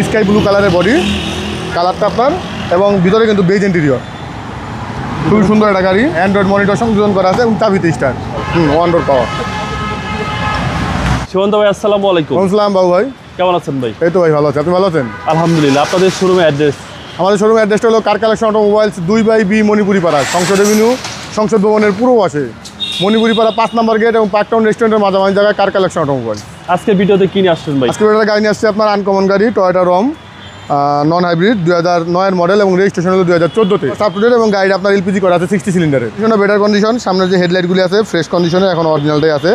Sky blue কালারের body, কালারটা আপনার, এবং ভিতরে কিন্তু বেজ ইন্টেরিয়র। খুবই সুন্দর একটা গাড়ি। অ্যান্ড্রয়েড মনিটর সংযোজন করা আছে এবং চাবিতে স্টার্ট, ওয়ান ডোর পাওয়ার। সুমন্ত ভাই, আসসালামু আলাইকুম। আসসালাম বাবু ভাই, কেমন আছেন ভাই? এই তো ভাই ভালো আছে, আপনি ভালো আছেন? আলহামদুলিল্লাহ। আপনাদের শোরুমের অ্যাড্রেস? আমাদের শোরুমের অ্যাড্রেসটা হলো car collection automobiles, 2/B Manipuri পাড়া, সংসদ এভিনিউ, সংসদ ভবনের পূর্ব পাশে, মণিপুরি পাড়া 5 নম্বর গেট এবং পার্কটাউন রেস্টুরেন্টের মাঝামাঝি জায়গায় কার কালেকশন অটোমোবাইল। আজকের ভিডিওতে কিনে আসছেন ভাই? আজকে একটা গাড়ি নিয়ে আসছে আপনার আনকমন গাড়ি, টয়োটা রম, নন হাইব্রিড, 2009 মডেল এবং রেজিস্ট্রেশন হলো 2014-তে। আপ টু ডেট এবং গাড়িটা আপনার এলপিজি করা আছে 60 সিলিন্ডারের। পিছনে বেটার কন্ডিশন, সামনের যে হেডলাইটগুলি আছে ফ্রেশ কন্ডিশনে, এখন অরিজিনালটাই আছে।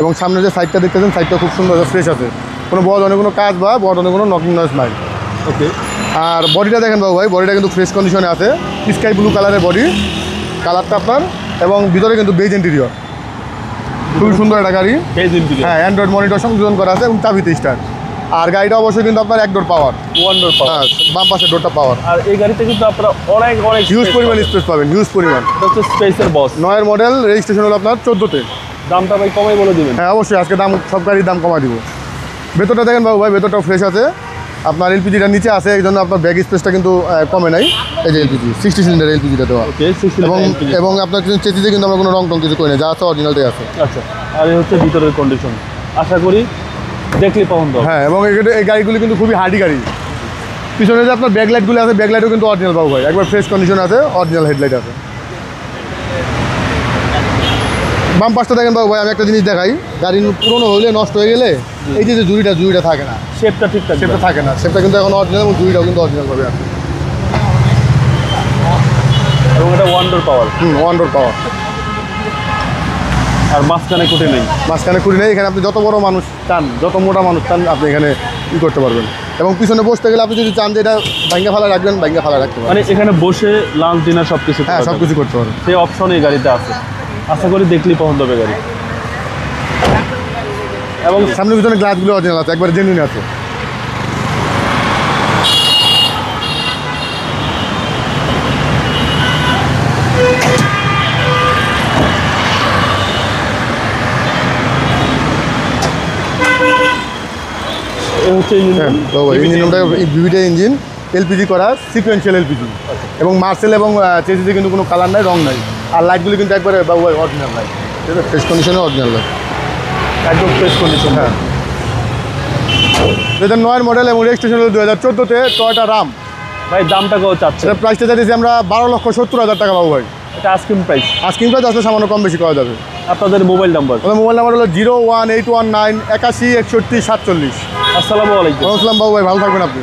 এবং সামনের যে সাইডটা দেখতেছেন, সাইডটা খুব সুন্দর ফ্রেশ আছে, কোনো বড় ধরনের কোনো কাজ বা বড় ধরনের কোনো নকিং নয়েজ নাই। ওকে। আর বডিটা দেখেন বাবু ভাই, বডিটা কিন্তু ফ্রেশ কন্ডিশনে আছে, স্কাই ব্লু কালারের বডি, কালারটা আপনার, এবং ভিতরে কিন্তু বেজ ইন্টেরিয়র। খুবই সুন্দর একটা গাড়ি। হ্যাঁ, অ্যান্ড্রয়েড মনিটর সংযোজন করা আছে এবং চাবিতে স্টার্ট। আর গাড়িটা অবশ্যই কিন্তু আপনার এক ডোর পাওয়ার, ওয়ান ডোর পাওয়ার। বাম পাশের ডোরটা পাওয়ার। আর এই গাড়িতে কিন্তু আপনারা অনেক হিউজ পরিমাণ স্পেস পাবেন, হিউজ পরিমাণ। এটা হচ্ছে স্পেসের বস। 9 মডেল, রেজিস্ট্রেশন হলো আপনার 14-তে। দামটা ভাই কমাই বলে দিবেন? হ্যাঁ অবশ্যই, আজকে দাম সব গাড়ির দাম কমা দিব। ভেতরটা দেখেন বাবু ভাই, ভেতরটাও ফ্রেশ আছে। আপনার এলপিজিটা নিচে আছে, এই জন্য আপনার ব্যাগ স্পেসটা কিন্তু কমে নাই। এই যে এলপিজি 60 সিলিন্ডার এলপিজিটা দেওয়া। ওকে, 60 এবং আপনার কিন্তু চেচিতে কিন্তু আমরা কোনো রং টং কিছু করি না, যা আছে অরিজিনালটাই আছে। আচ্ছা, আর এই হচ্ছে ভিতরের কন্ডিশন, আশা করি দেখলে পছন্দ হবে। হ্যাঁ, এবং এই গাড়িগুলি কিন্তু খুবই হার্ডি গাড়ি। পিছনে যে আপনার ব্যাকলাইটগুলো আছে, ব্যাকলাইটও কিন্তু অরিজিনাল বাবু ভাই, একবার ফ্রেশ কন্ডিশন আছে, অরিজিনাল হেডলাইট আছে। বাম পাশটা দেখেন বাবু ভাই, আমি একটা জিনিস দেখাই, গাড়ি পুরোনো হলে, নষ্ট হয়ে গেলে এই যে জুড়িটা থাকে না, শেপটা ঠিকঠাক শেপটা থাকে না, শেপটা কিন্তু এখন অরিজিনাল এবং জুড়িটাও কিন্তু অরিজিনাল পাবে আছে। এবং এটা ওয়ান ডোর পাওয়ার। ওয়ান ডোর পাওয়ার। আর মাঝখানে কুটে নেই। মাঝখানে খুঁড়ি নেই, এখানে আপনি যত বড় মানুষ চান, যত মোটা মানুষ চান, আপনি এখানে করতে পারবেন। এবং পিছনে বসতে গেলে আপনি যদি চান যে এটা ভাঙ্গা ফালা রাখবেন, ভাঙ্গা ফালা রাখতে পারবেন। মানে এখানে বসে লাঞ্চ ডিনার সব কিছু, হ্যাঁ সব কিছু করতে পারবেন। সেই অপশন এই গাড়িতে আছে, আশা করি দেখলেই পছন্দ হবে গাড়ি। এবং সামনে পিছনে গ্লাসগুলো অরিজিনাল আছে, একবার জেনুইন আছে। এই হচ্ছে ইঞ্জিনটা ভিভিটা ইঞ্জিন, এলপিজি করা, সিকোয়েন্সিয়াল এলপিজি, এবং মার্সেল এবং চেসিতে কিন্তু কোনো কালার নাই, রং নাই। আর লাইটগুলি কিন্তু একবারে বাবু ভাই অরিজিনাল লাইট, ঠিক আছে, ফ্রেশ কন্ডিশনে অরিজিনাল লাইট, একদম ফ্রেশ কন্ডিশন। হ্যাঁ। 2009 মডেল এবং রেজিস্ট্রেশন হলো 2014-তে, টয়োটা রাম। ভাই দামটা কত চাচ্ছে? এটা প্রাইসটা চাইছি আমরা 12,70,000 টাকা বাবু ভাই। এটা আস্কিং প্রাইস। আস্কিং প্রাইস আসলে সামান্য কম বেশি করা যাবে। আপনাদের মোবাইল নাম্বার? আমাদের মোবাইল নাম্বার হলো 01819 81 61 47। আসসালামু আলাইকুম। আসসালাম বাবু ভাই, ভালো থাকবেন আপনি।